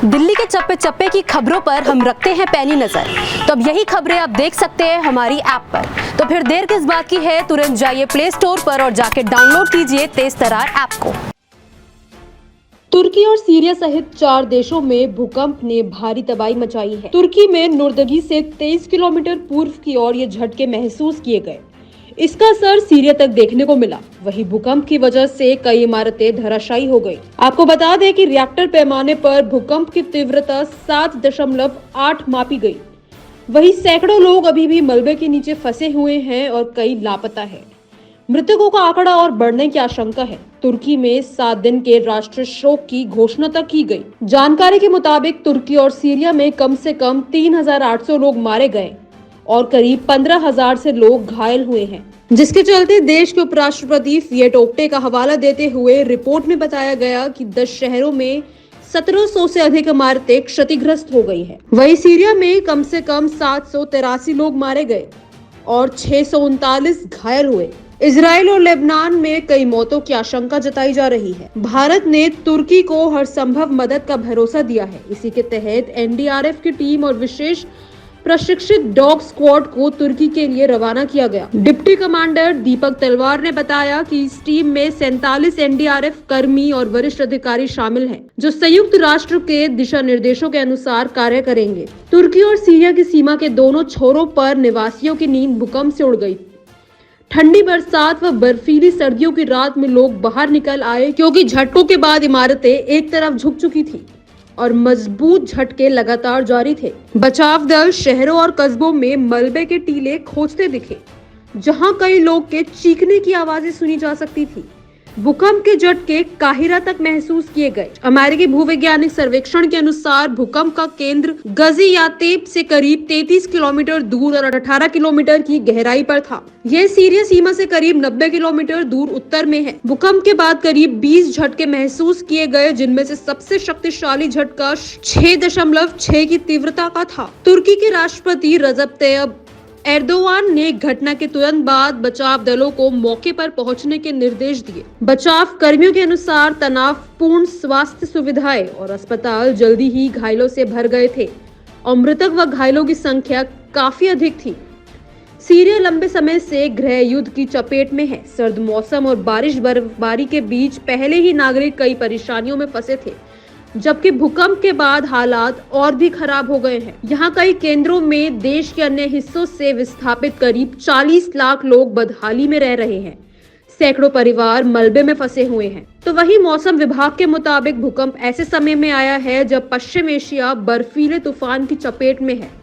दिल्ली के चप्पे चप्पे की खबरों पर हम रखते हैं पैनी नजर। तो अब यही खबरें आप देख सकते हैं हमारी ऐप पर। तो फिर देर किस बात की है, तुरंत जाइए प्ले स्टोर पर और जाके डाउनलोड कीजिए तेज तर्रार ऐप को। तुर्की और सीरिया सहित 4 देशों में भूकंप ने भारी तबाही मचाई है। तुर्की में नुर्दगी से 23 किलोमीटर पूर्व की ओर ये झटके महसूस किए गए। इसका असर सीरिया तक देखने को मिला। वहीं भूकंप की वजह से कई इमारतें धराशायी हो गई। आपको बता दें कि रिएक्टर पैमाने पर भूकंप की तीव्रता 7.8 मापी गई। वहीं सैकड़ों लोग अभी भी मलबे के नीचे फंसे हुए हैं और कई लापता है। मृतकों का आंकड़ा और बढ़ने की आशंका है। तुर्की में 7 दिन के राष्ट्रीय शोक की घोषणा तक की गई। जानकारी के मुताबिक तुर्की और सीरिया में कम से कम 3,800 लोग मारे गए और करीब 15,000 से लोग घायल हुए हैं, जिसके चलते देश के उपराष्ट्रपति फिएट ओक्टे का हवाला देते हुए रिपोर्ट में बताया गया कि 10 शहरों में 1700 से अधिक इमारतें क्षतिग्रस्त हो गई है। वहीं सीरिया में कम से कम 783 लोग मारे गए और 639 घायल हुए। इजराइल और लेबनान में कई मौतों की आशंका जताई जा रही है। भारत ने तुर्की को हर संभव मदद का भरोसा दिया है। इसी के तहत एनडीआरएफ की टीम और विशेष प्रशिक्षित डॉग स्क्वाड को तुर्की के लिए रवाना किया गया। डिप्टी कमांडर दीपक तलवार ने बताया कि इस टीम में 47 एनडीआरएफ कर्मी और वरिष्ठ अधिकारी शामिल हैं, जो संयुक्त राष्ट्र के दिशा निर्देशों के अनुसार कार्य करेंगे। तुर्की और सीरिया की सीमा के दोनों छोरों पर निवासियों की नींद भूकंप से उड़ गई। ठंडी बरसात व बर्फीली सर्दियों की रात में लोग बाहर निकल आए, क्योंकि झटकों के बाद इमारतें एक तरफ झुक चुकी थी और मजबूत झटके लगातार जारी थे। बचाव दल शहरों और कस्बों में मलबे के टीले खोजते दिखे, जहां कई लोग के चीखने की आवाजें सुनी जा सकती थी। भूकंप के झटके काहिरा तक महसूस किए गए। अमेरिकी भूवैज्ञानिक सर्वेक्षण के अनुसार भूकंप का केंद्र गजियातेप से करीब 33 किलोमीटर दूर और 18 किलोमीटर की गहराई पर था। यह सीरिया सीमा से करीब 90 किलोमीटर दूर उत्तर में है। भूकंप के बाद करीब 20 झटके महसूस किए गए, जिनमें से सबसे शक्तिशाली झटका 6.6 की तीव्रता का था। तुर्की के राष्ट्रपति रजब तैयब एर्दोवान ने घटना के तुरंत बाद बचाव दलों को मौके पर पहुंचने के निर्देश दिए। बचाव कर्मियों के अनुसार तनावपूर्ण स्वास्थ्य सुविधाएं और अस्पताल जल्दी ही घायलों से भर गए थे और मृतक व घायलों की संख्या काफी अधिक थी। सीरिया लंबे समय से गृह युद्ध की चपेट में है। सर्द मौसम और बारिश बर्फबारी के बीच पहले ही नागरिक कई परेशानियों में फंसे थे, जबकि भूकंप के बाद हालात और भी खराब हो गए हैं। यहाँ कई केंद्रों में देश के अन्य हिस्सों से विस्थापित करीब 40 लाख लोग बदहाली में रह रहे हैं। सैकड़ों परिवार मलबे में फंसे हुए हैं। तो वहीं मौसम विभाग के मुताबिक भूकंप ऐसे समय में आया है जब पश्चिम एशिया बर्फीले तूफान की चपेट में है।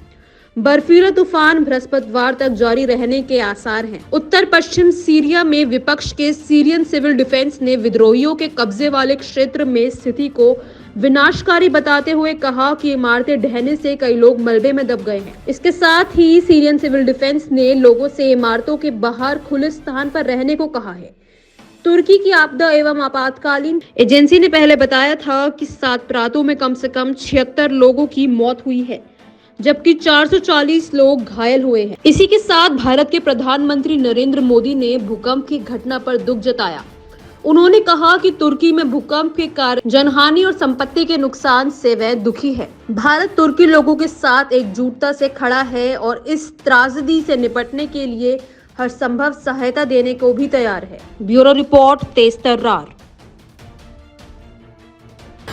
बर्फीला तूफान बृहस्पतिवार तक जारी रहने के आसार हैं। उत्तर पश्चिम सीरिया में विपक्ष के सीरियन सिविल डिफेंस ने विद्रोहियों के कब्जे वाले क्षेत्र में स्थिति को विनाशकारी बताते हुए कहा कि इमारतें ढहने से कई लोग मलबे में दब गए हैं। इसके साथ ही सीरियन सिविल डिफेंस ने लोगों से इमारतों के बाहर खुले स्थान पर रहने को कहा है। तुर्की की आपदा एवं आपातकालीन एजेंसी ने पहले बताया था कि 7 प्रांतों में कम से कम 76 लोगों की मौत हुई है, जबकि 440 लोग घायल हुए हैं। इसी के साथ भारत के प्रधानमंत्री नरेंद्र मोदी ने भूकंप की घटना पर दुख जताया। उन्होंने कहा कि तुर्की में भूकंप के कारण जनहानि और संपत्ति के नुकसान से वह दुखी है। भारत तुर्की लोगों के साथ एकजुटता से खड़ा है और इस त्रासदी से निपटने के लिए हर संभव सहायता देने को भी तैयार है। ब्यूरो रिपोर्ट, तेज तर्रार।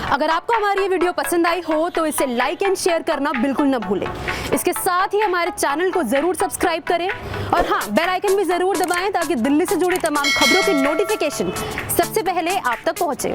अगर आपको हमारी ये वीडियो पसंद आई हो तो इसे लाइक एंड शेयर करना बिल्कुल न भूलें। इसके साथ ही हमारे चैनल को जरूर सब्सक्राइब करें और हाँ, बेल आइकन भी जरूर दबाएं ताकि दिल्ली से जुड़ी तमाम खबरों की नोटिफिकेशन सबसे पहले आप तक पहुंचे।